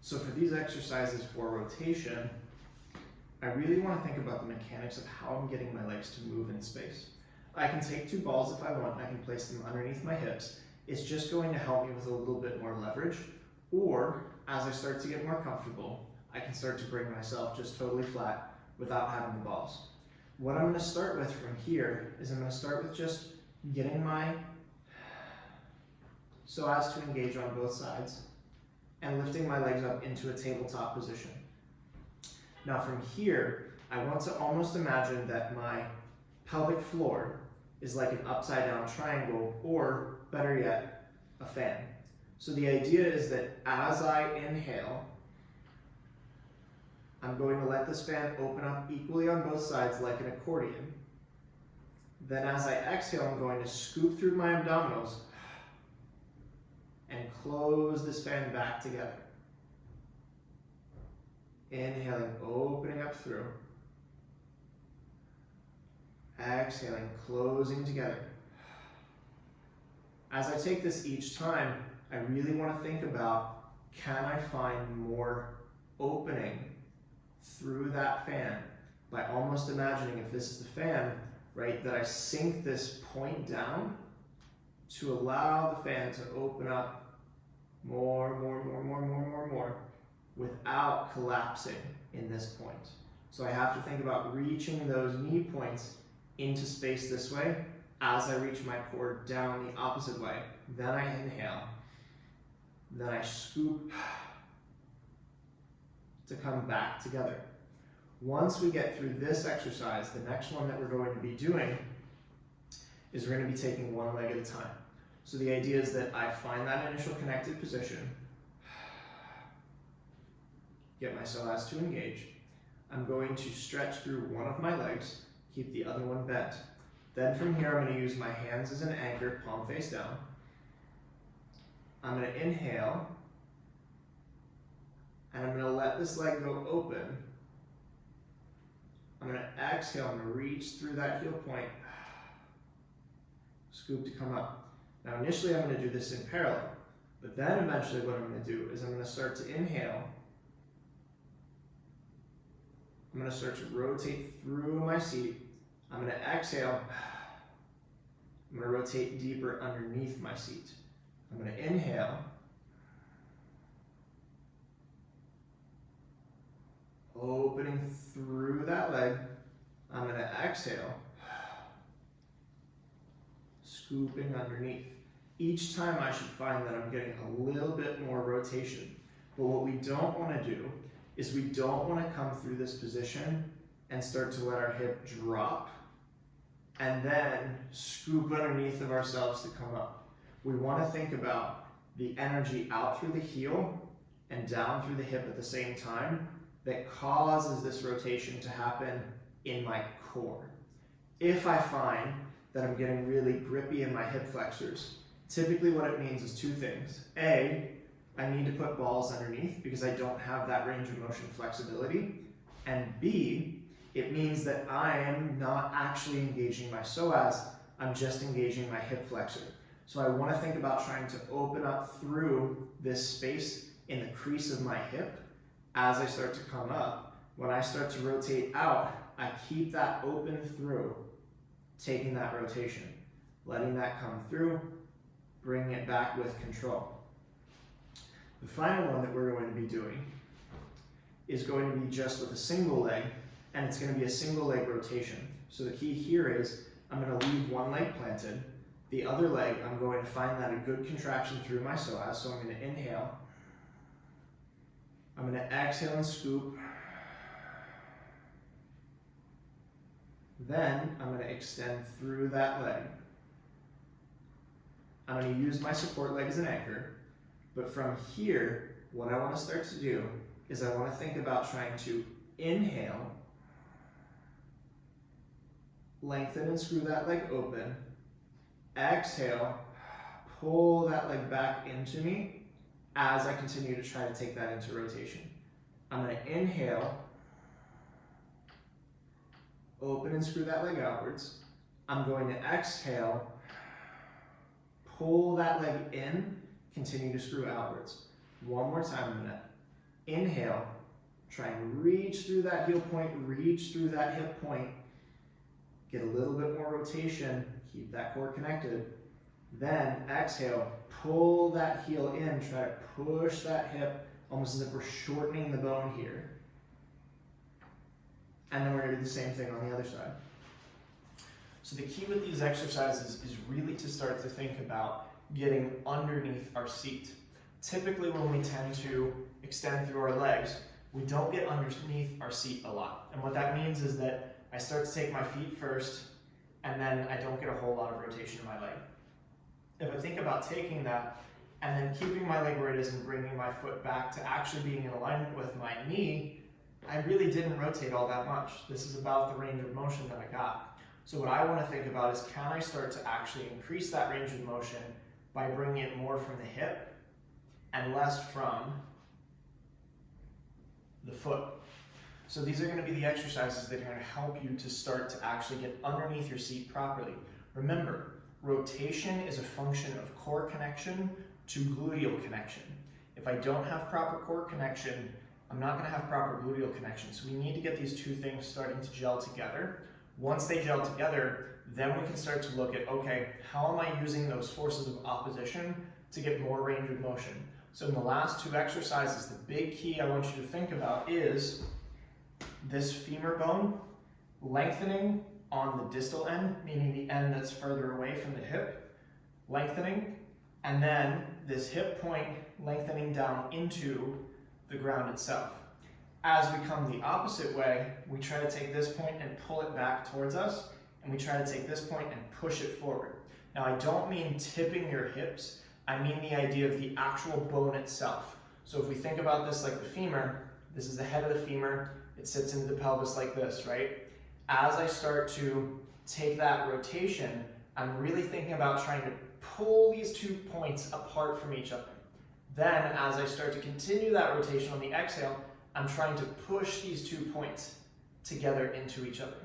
So for these exercises for rotation, I really want to think about the mechanics of how I'm getting my legs to move in space. I can take two balls if I want, I can place them underneath my hips. It's just going to help me with a little bit more leverage, or as I start to get more comfortable, I can start to bring myself just totally flat without having the balls. What I'm going to start with from here is I'm going to start with just getting my so as to engage on both sides and lifting my legs up into a tabletop position. Now from here, I want to almost imagine that my pelvic floor is like an upside down triangle, or better yet, a fan. So the idea is that as I inhale, I'm going to let this fan open up equally on both sides like an accordion. Then as I exhale, I'm going to scoop through my abdominals and close this fan back together. Inhaling, opening up through. Exhaling, closing together. As I take this each time, I really want to think about, can I find more opening through that fan by almost imagining, if this is the fan, right, that I sink this point down to allow the fan to open up more without collapsing in this point. So I have to think about reaching those knee points into space this way as I reach my core down the opposite way. Then I inhale, then I scoop to come back together. Once we get through this exercise, the next one that we're going to be doing is we're going to be taking one leg at a time. So the idea is that I find that initial connected position, get my psoas to engage. I'm going to stretch through one of my legs, keep the other one bent. Then from here, I'm going to use my hands as an anchor, palm face down. I'm going to inhale, and I'm going to let this leg go open. I'm going to exhale, I'm going to reach through that heel point, scoop to come up. Now initially I'm going to do this in parallel, but then eventually what I'm going to do is I'm going to start to inhale. I'm going to start to rotate through my seat. I'm going to exhale. I'm going to rotate deeper underneath my seat. I'm going to inhale. Opening through that leg. I'm going to exhale. Scooping underneath. Each time I should find that I'm getting a little bit more rotation. But what we don't want to do is we don't want to come through this position and start to let our hip drop and then scoop underneath of ourselves to come up. We want to think about the energy out through the heel and down through the hip at the same time that causes this rotation to happen in my core. If I find that I'm getting really grippy in my hip flexors, typically what it means is two things. A, I need to put balls underneath because I don't have that range of motion flexibility. And B, it means that I am not actually engaging my psoas, I'm just engaging my hip flexor. So I want to think about trying to open up through this space in the crease of my hip as I start to come up. When I start to rotate out, I keep that open through, taking that rotation, letting that come through, bringing it back with control. The final one that we're going to be doing is going to be just with a single leg, and it's going to be a single leg rotation. So the key here is I'm going to leave one leg planted. The other leg, I'm going to find that a good contraction through my psoas. So I'm going to inhale. I'm going to exhale and scoop. Then I'm going to extend through that leg. I'm going to use my support leg as an anchor. But from here, what I want to start to do is I want to think about trying to inhale, lengthen and screw that leg open, exhale, pull that leg back into me as I continue to try to take that into rotation. I'm going to inhale, open and screw that leg outwards. I'm going to exhale, pull that leg in, continue to screw outwards. One more time, I'm going to Inhale, try and reach through that heel point, reach through that hip point, get a little bit more rotation, keep that core connected. Then exhale, pull that heel in, try to push that hip almost as if we're shortening the bone here. And then we're gonna do the same thing on the other side. So the key with these exercises is really to start to think about getting underneath our seat. Typically when we tend to extend through our legs, we don't get underneath our seat a lot. And what that means is that I start to take my feet first, and then I don't get a whole lot of rotation in my leg. If I think about taking that and then keeping my leg where it is and bringing my foot back to actually being in alignment with my knee, I really didn't rotate all that much. This is about the range of motion that I got. So what I want to think about is, can I start to actually increase that range of motion by bringing it more from the hip and less from the foot? So these are going to be the exercises that are going to help you to start to actually get underneath your seat properly. Remember, rotation is a function of core connection to gluteal connection. If I don't have proper core connection, I'm not going to have proper gluteal connection. So we need to get these two things starting to gel together. Once they gel together, then we can start to look at, okay, how am I using those forces of opposition to get more range of motion? So in the last two exercises, the big key I want you to think about is this femur bone lengthening on the distal end, meaning the end that's further away from the hip, lengthening, and then this hip point lengthening down into the ground itself. As we come the opposite way, we try to take this point and pull it back towards us, and we try to take this point and push it forward. Now I don't mean tipping your hips, I mean the idea of the actual bone itself. So if we think about this like the femur, this is the head of the femur, it sits into the pelvis like this, right? As I start to take that rotation, I'm really thinking about trying to pull these 2 points apart from each other. Then as I start to continue that rotation on the exhale, I'm trying to push these 2 points together into each other.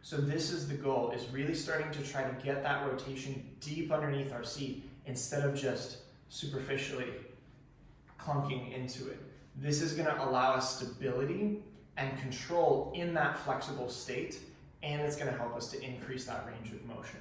So this is the goal, is really starting to try to get that rotation deep underneath our seat instead of just superficially clunking into it. This is going to allow us stability and control in that flexible state, and it's going to help us to increase that range of motion.